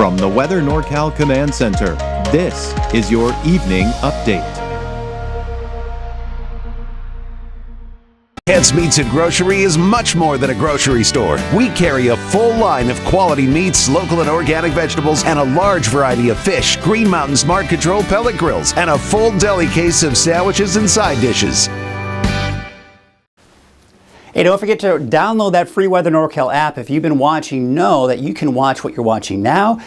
From the Weather NorCal Command Center, this is your evening update. Heads Meats and Grocery is much more than a grocery store. We carry a full line of quality meats, local and organic vegetables, and a large variety of fish, Green Mountain Smart Control pellet grills, and a full deli case of sandwiches and side dishes. Hey, don't forget to download that free Weather NorCal app. If you've been watching, know that you can watch what you're watching now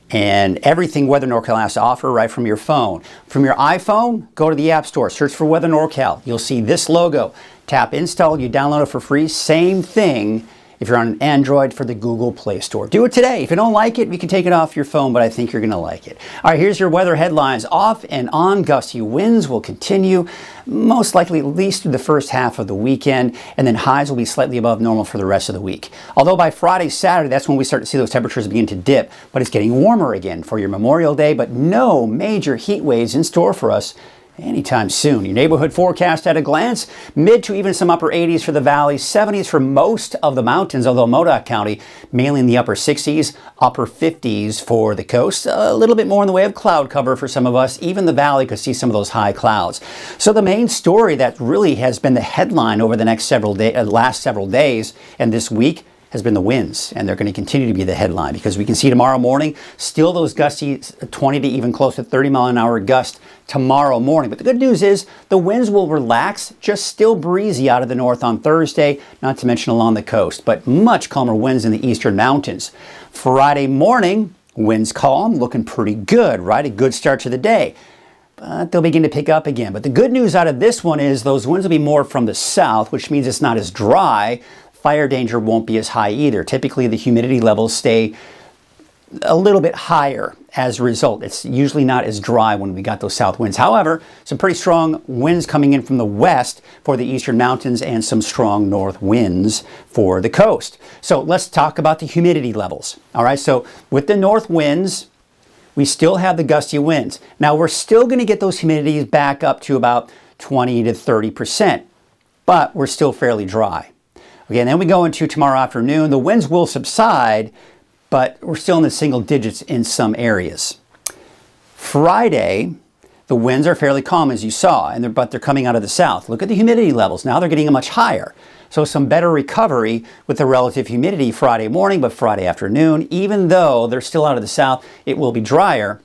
and everything Weather NorCal has to offer right from your phone. From your iPhone, go to the App Store, search for Weather NorCal. You'll see this logo. Tap Install, you download it for free. Same thing if you're on an Android for the Google Play Store. Do it today. If you don't like it, you can take it off your phone, but I think you're going to like it. All right, here's your weather headlines. Off and on, gusty winds will continue, most likely at least through the first half of the weekend, and then highs will be slightly above normal for the rest of the week. Although by Friday, Saturday, that's when we start to see those temperatures begin to dip, but it's getting warmer again for your Memorial Day, but no major heat waves in store for us anytime soon. Your neighborhood forecast at a glance, mid to even some upper 80s for the valley, 70s for most of the mountains, although Modoc County mainly in the upper 60s, upper 50s for the coast. A little bit more in the way of cloud cover for some of us. Even the valley could see some of those high clouds. So the main story that really has been the headline over the last several days and this week has been the winds, and they're going to continue to be the headline because we can see tomorrow morning still those gusty 20 to even close to 30 mile an hour gust tomorrow morning. But the good news is the winds will relax, just still breezy out of the north on Thursday, not to mention along the coast, but much calmer winds in the eastern mountains. Friday morning, winds calm, looking pretty good, right? A good start to the day. But they'll begin to pick up again. But the good news out of this one is those winds will be more from the south, which means it's not as dry. Fire danger won't be as high either. Typically, the humidity levels stay a little bit higher as a result. It's usually not as dry when we got those south winds. However, some pretty strong winds coming in from the west for the eastern mountains and some strong north winds for the coast. So let's talk about the humidity levels. All right, so with the north winds, we still have the gusty winds. Now, we're still going to get those humidities back up to about 20 to 30%, but we're still fairly dry. Okay, and then we go into tomorrow afternoon. The winds will subside, but we're still in the single digits in some areas. Friday, the winds are fairly calm, as you saw, but they're coming out of the south. Look at the humidity levels. Now they're getting much higher. So some better recovery with the relative humidity Friday morning, but Friday afternoon, even though they're still out of the south, it will be drier.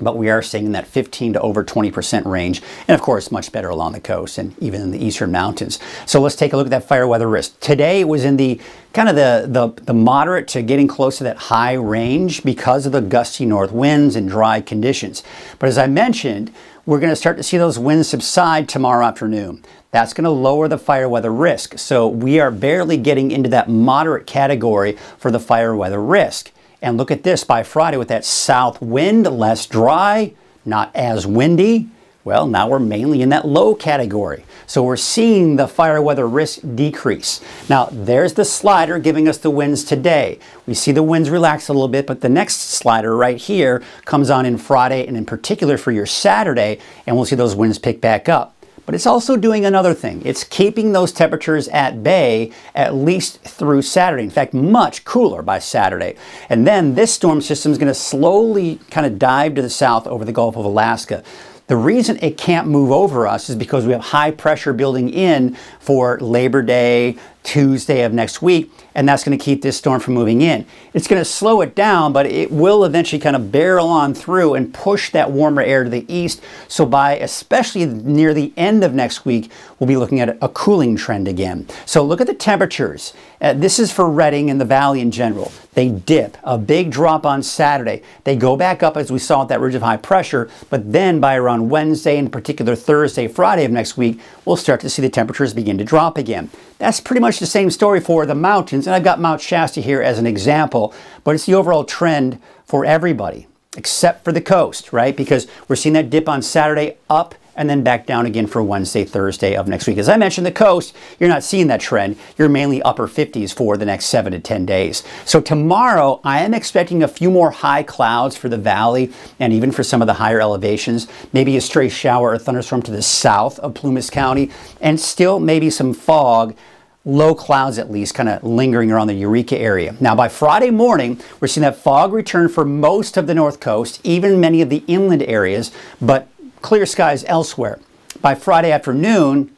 But we are seeing that 15 to over 20% range. And of course, much better along the coast and even in the eastern mountains. So let's take a look at that fire weather risk. Today it was in the kind of the moderate to getting close to that high range because of the gusty north winds and dry conditions. But as I mentioned, we're going to start to see those winds subside tomorrow afternoon. That's going to lower the fire weather risk. So we are barely getting into that moderate category for the fire weather risk. And look at this, by Friday with that south wind, less dry, not as windy. Well, now we're mainly in that low category. So we're seeing the fire weather risk decrease. Now, there's the slider giving us the winds today. We see the winds relax a little bit, but the next slider right here comes on in Friday and in particular for your Saturday, and we'll see those winds pick back up. But it's also doing another thing. It's keeping those temperatures at bay at least through Saturday. In fact, much cooler by Saturday. And then this storm system is going to slowly kind of dive to the south over the Gulf of Alaska. The reason it can't move over us is because we have high pressure building in for Labor Day, Tuesday of next week, and that's going to keep this storm from moving in. It's going to slow it down, but it will eventually kind of barrel on through and push that warmer air to the east. So by especially near the end of next week, we'll be looking at a cooling trend again. So look at the temperatures. This is for Redding and the valley in general. They dip, a big drop on Saturday. They go back up as we saw at that ridge of high pressure, but then by around Wednesday, in particular Thursday, Friday of next week, we'll start to see the temperatures begin to drop again. That's pretty much the same story for the mountains, and I've got Mount Shasta here as an example, but it's the overall trend for everybody, except for the coast, right? Because we're seeing that dip on Saturday up and then back down again for Wednesday, Thursday of next week. As I mentioned, the coast, you're not seeing that trend. You're mainly upper 50s for the next 7 to 10 days. So tomorrow, I am expecting a few more high clouds for the valley and even for some of the higher elevations. Maybe a stray shower or thunderstorm to the south of Plumas County, and still maybe some fog low clouds at least kind of lingering around the Eureka area. Now by Friday morning, we're seeing that fog return for most of the north coast, even many of the inland areas, but clear skies elsewhere. By Friday afternoon,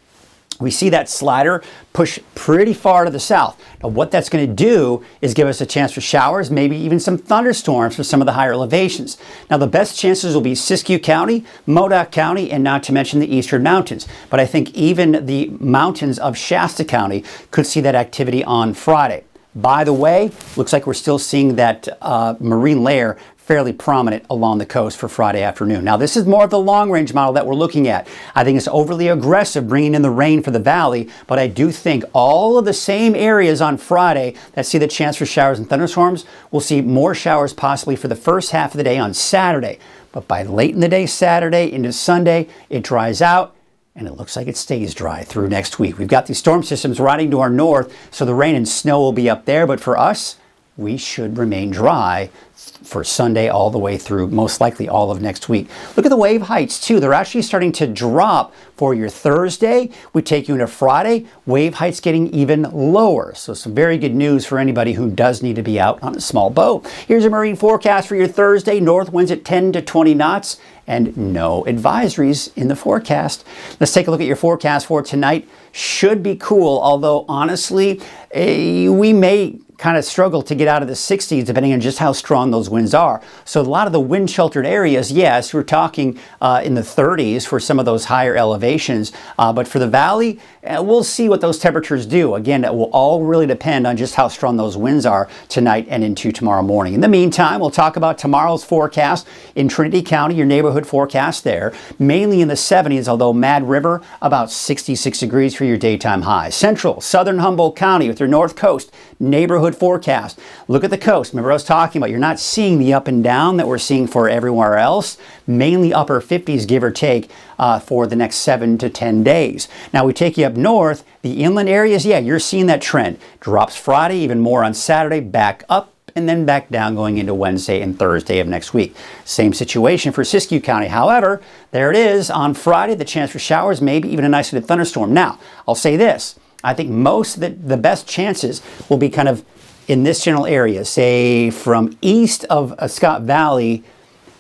we see that slider push pretty far to the south. Now what that's going to do is give us a chance for showers, maybe even some thunderstorms for some of the higher elevations. Now the best chances will be Siskiyou County, Modoc County, and not to mention the eastern mountains. But I think even the mountains of Shasta County could see that activity on Friday. By the way, looks like we're still seeing that marine layer fairly prominent along the coast for Friday afternoon. Now this is more of the long-range model that we're looking at. I think it's overly aggressive bringing in the rain for the valley, but I do think all of the same areas on Friday that see the chance for showers and thunderstorms will see more showers possibly for the first half of the day on Saturday. But by late in the day Saturday into Sunday, it dries out, and it looks like it stays dry through next week. We've got these storm systems riding to our north, so the rain and snow will be up there, but for us, we should remain dry for Sunday all the way through, most likely all of next week. Look at the wave heights too. They're actually starting to drop for your Thursday. We take you into Friday, wave heights getting even lower. So some very good news for anybody who does need to be out on a small boat. Here's a marine forecast for your Thursday. North winds at 10 to 20 knots and no advisories in the forecast. Let's take a look at your forecast for tonight. Should be cool, although honestly, we may kind of struggle to get out of the 60s depending on just how strong those winds are. So a lot of the wind sheltered areas, yes, we're talking in the 30s for some of those higher elevations, but for the valley, we'll see what those temperatures do. Again, it will all really depend on just how strong those winds are tonight and into tomorrow morning. In the meantime, we'll talk about tomorrow's forecast in Trinity County, your neighborhood forecast there, mainly in the 70s, although Mad River about 66 degrees for your daytime high. Central, southern Humboldt County with your north coast neighborhood forecast. Look at the coast. Remember I was talking about you're not seeing the up and down that we're seeing for everywhere else. Mainly upper 50s, give or take, for the next 7 to 10 days. Now we take you up north, the inland areas, yeah, you're seeing that trend. Drops Friday, even more on Saturday, back up and then back down going into Wednesday and Thursday of next week. Same situation for Siskiyou County. However, there it is on Friday, the chance for showers, maybe even an isolated thunderstorm. Now, I'll say this. I think most of the best chances will be kind of in this general area, say from east of Scott Valley.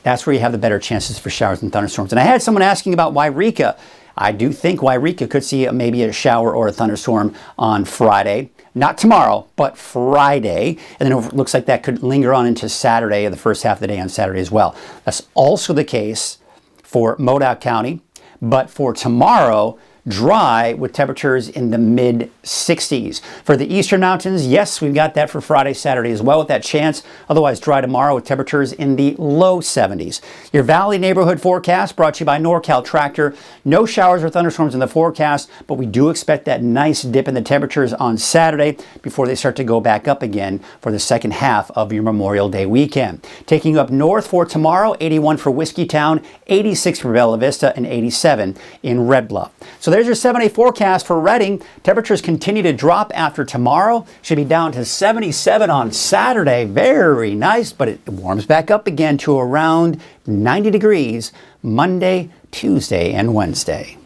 That's where you have the better chances for showers and thunderstorms. And I had someone asking about Wairika. I do think Wairika could see maybe a shower or a thunderstorm on Friday. Not tomorrow, but Friday. And then it looks like that could linger on into Saturday, or the first half of the day on Saturday as well. That's also the case for Modoc County. But for tomorrow, dry with temperatures in the mid 60s. For the eastern mountains, yes, we've got that for Friday, Saturday as well with that chance. Otherwise dry tomorrow with temperatures in the low 70s. Your valley neighborhood forecast brought to you by NorCal Tractor. No showers or thunderstorms in the forecast, but we do expect that nice dip in the temperatures on Saturday before they start to go back up again for the second half of your Memorial Day weekend. Taking you up north for tomorrow, 81 for Whiskeytown, 86 for Bella Vista, and 87 in Red Bluff. So there's your 7-day forecast for Redding. Temperatures continue to drop after tomorrow. Should be down to 77 on Saturday. Very nice, but it warms back up again to around 90 degrees Monday, Tuesday, and Wednesday.